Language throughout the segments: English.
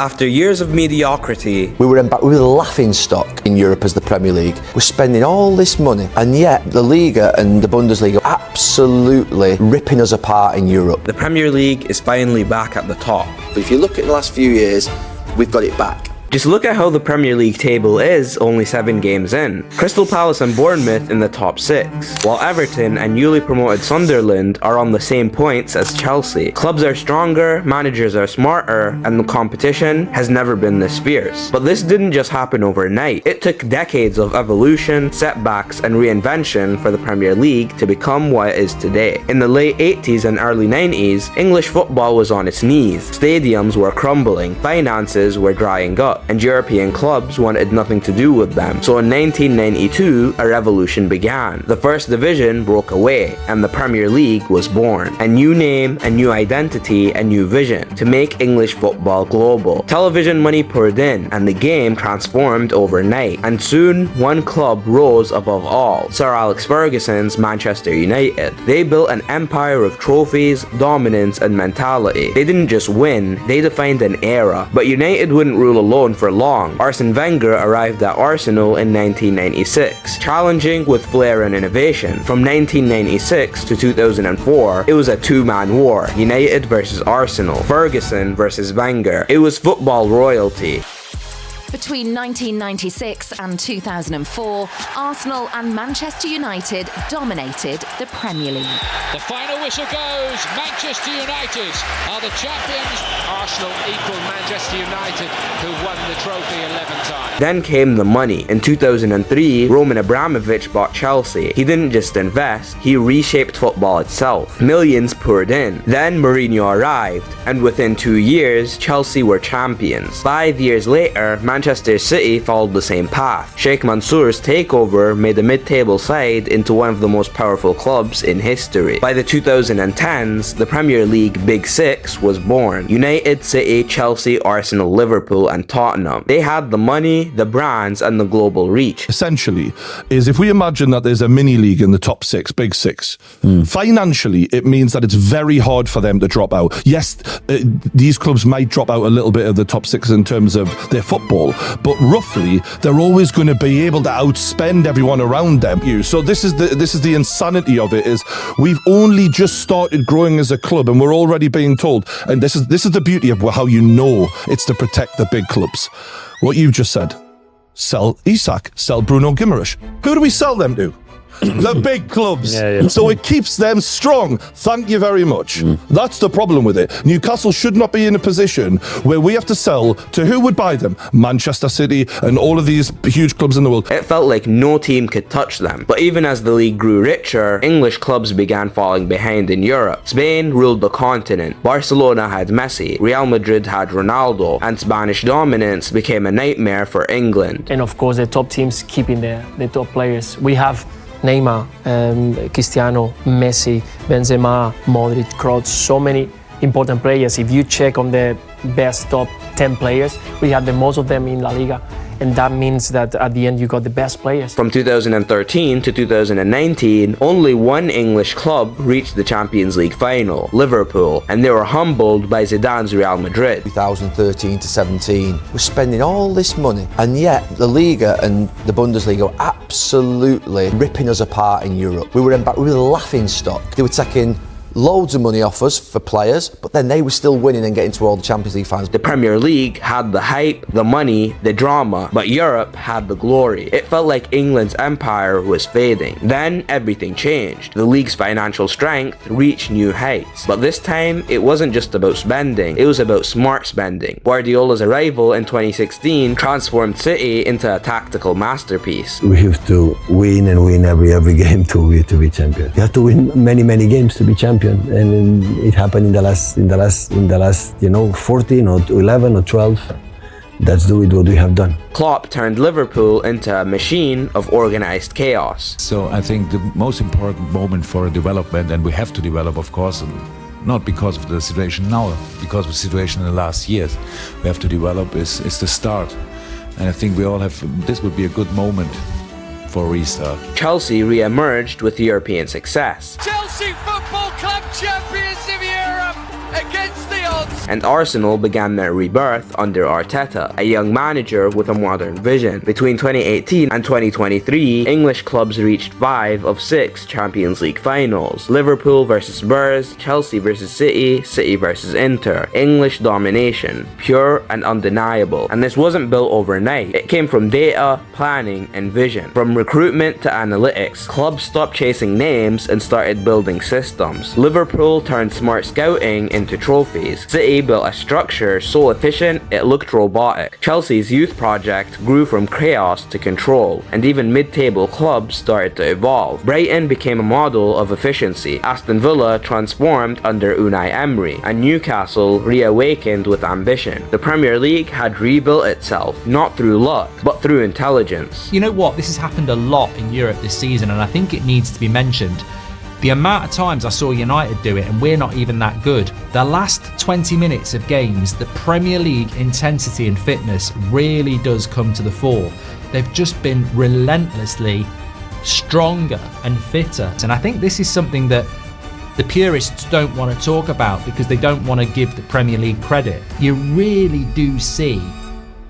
After years of mediocrity, we were the laughingstock in Europe as the Premier League. We're spending all this money, and yet the Liga and the Bundesliga are absolutely ripping us apart in Europe. the Premier League is finally back at the top. But if you look at the last few years, we've got it back. Just look at how the Premier League table is only 7 games in. Crystal Palace and Bournemouth in the top 6, while Everton and newly promoted Sunderland are on the same points as Chelsea. Clubs are stronger, managers are smarter, and the competition has never been this fierce. But this didn't just happen overnight. It took decades of evolution, setbacks, and reinvention for the Premier League to become what it is today. In the late 80s and early 90s, English football was on its knees. Stadiums were crumbling, finances were drying up, and European clubs wanted nothing to do with them. So in 1992, a revolution began. The first division broke away, and the Premier League was born. A new name, a new identity, a new vision to make English football global. Television money poured in, and the game transformed overnight. And soon, one club rose above all: Sir Alex Ferguson's Manchester United. They built an empire of trophies, dominance, and mentality. They didn't just win, they defined an era. But United wouldn't rule alone for long. Arsene Wenger arrived at Arsenal in 1996, challenging with flair and innovation. From 1996 to 2004, it was a two-man war: United versus Arsenal, Ferguson versus Wenger. It was football royalty. Between 1996 and 2004, Arsenal and Manchester United dominated the Premier League. The final whistle goes. Manchester United are the champions. Arsenal equal Manchester United, who won the trophy 11 times. Then came the money. In 2003, Roman Abramovich bought Chelsea. He didn't just invest, he reshaped football itself. Millions poured in. Then Mourinho arrived, and within 2 years, Chelsea were champions. 5 years later, Manchester City followed the same path. Sheikh Mansour's takeover made the mid-table side into one of the most powerful clubs in history. By the 2010s, the Premier League Big Six was born: United, City, Chelsea, Arsenal, Liverpool, and Tottenham. They had the money, the brands, and the global reach. Essentially, is if we imagine that there's a mini league in the top 6, Big Six, financially, it means that it's very hard for them to drop out. Yes, these clubs might drop out a little bit of the top 6 in terms of their football, but roughly they're always going to be able to outspend everyone around them. So this is the insanity of it, is we've only just started growing as a club and we're already being told, and this is the beauty of how you know it's to protect the big clubs. What you've just said: sell Isak, sell Bruno Guimaraes. Who do we sell them to? The big clubs. Yeah. So it keeps them strong. Thank you very much. That's the problem with it. Newcastle should not be in a position where we have to sell to who would buy them? Manchester City and all of these huge clubs in the world. It felt like no team could touch them. But even as the league grew richer, English clubs began falling behind in Europe. Spain ruled the continent. Barcelona had Messi. Real Madrid had Ronaldo. And Spanish dominance became a nightmare for England. And of course, the top teams keeping the top players. We have Neymar, Cristiano, Messi, Benzema, Modric, Kroos, so many important players. If you check on the best top 10 players, we have the most of them in La Liga. And that means that at the end you got the best players. From 2013 to 2019, only one English club reached the Champions League final: Liverpool, and they were humbled by Zidane's Real Madrid. 2013 to 17, we're spending all this money, and yet the Liga and the Bundesliga are absolutely ripping us apart in Europe. We were the laughingstock. They were taking loads of money off us for players, but then they were still winning and getting to all the Champions League finals. The Premier League had the hype, the money, the drama, but Europe had the glory. It felt like England's empire was fading. Then everything changed. The league's financial strength reached new heights. But this time, it wasn't just about spending, it was about smart spending. Guardiola's arrival in 2016 transformed City into a tactical masterpiece. We have to win and win every game to be champion. You have to win many games to be champion. And it happened in the last 14 or 11 or 12. That's what we have done. Klopp turned Liverpool into a machine of organized chaos. So I think the most important moment for development, and we have to develop, of course, not because of the situation now, because of the situation in the last years, we have to develop is the start. And I think we all have, this would be a good moment for restart. Chelsea re-emerged with European success. Chelsea Football Club champions of Europe. against the odds. And Arsenal began their rebirth under Arteta, a young manager with a modern vision. Between 2018 and 2023, English clubs reached 5 of 6 Champions League finals. Liverpool versus Spurs, Chelsea versus City, City versus Inter. English domination, pure and undeniable. And this wasn't built overnight. It came from data, planning, and vision. From recruitment to analytics, clubs stopped chasing names and started building systems. Liverpool turned smart scouting into trophies. City built a structure so efficient it looked robotic. Chelsea's youth project grew from chaos to control, and even mid-table clubs started to evolve. Brighton became a model of efficiency. Aston Villa transformed under Unai Emery, and Newcastle reawakened with ambition. The Premier League had rebuilt itself, not through luck, but through intelligence. You know what? This has happened a lot in Europe this season, and I think it needs to be mentioned. The amount of times I saw United do it, and we're not even that good. The last 20 minutes of games, the Premier League intensity and fitness really does come to the fore. They've just been relentlessly stronger and fitter. And I think this is something that the purists don't want to talk about because they don't want to give the Premier League credit. You really do see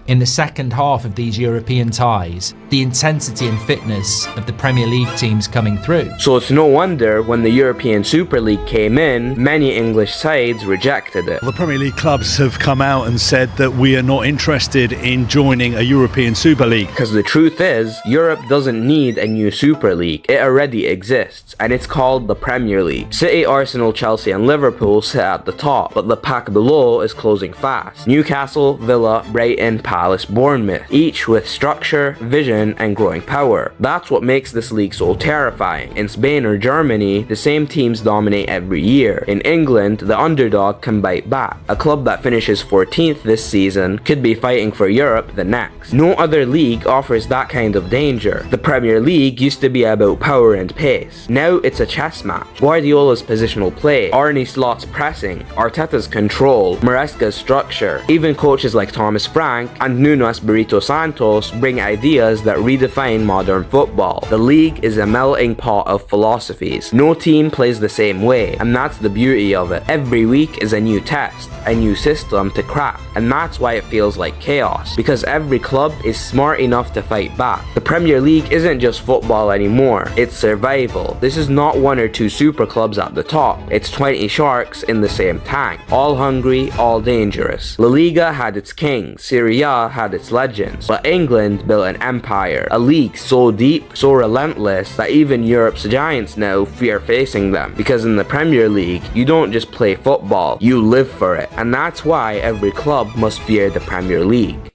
in the second half of these European ties the intensity and fitness of the Premier League teams coming through. So it's no wonder when the European Super League came in, many English sides rejected it. The Premier League clubs have come out and said that we are not interested in joining a European Super League. Because the truth is, Europe doesn't need a new Super League. It already exists, and it's called the Premier League. City, Arsenal, Chelsea, and Liverpool sit at the top, but the pack below is closing fast. Newcastle, Villa, Brighton, Palace, Bournemouth, each with structure, vision, and growing power. That's what makes this league so terrifying. In Spain or Germany, the same teams dominate every year. In England, the underdog can bite back. A club that finishes 14th this season could be fighting for Europe the next. No other league offers that kind of danger. The Premier League used to be about power and pace. Now it's a chess match. Guardiola's positional play, Arne Slot's pressing, Arteta's control, Maresca's structure. Even coaches like Thomas Frank and Nuno Espirito Santos bring ideas that redefine modern football. The league is a melting pot of philosophies. No team plays the same way, and that's the beauty of it. Every week is a new test, a new system to crack, and that's why it feels like chaos, because every club is smart enough to fight back. The Premier League isn't just football anymore, it's survival. This is not 1 or 2 super clubs at the top, it's 20 sharks in the same tank, all hungry, all dangerous. La Liga had its kings, Serie A had its legends, but England built an empire, a league so deep, so relentless that even Europe's giants now fear facing them. Because in the Premier League, you don't just play football, you live for it, and that's why every club must fear the Premier League.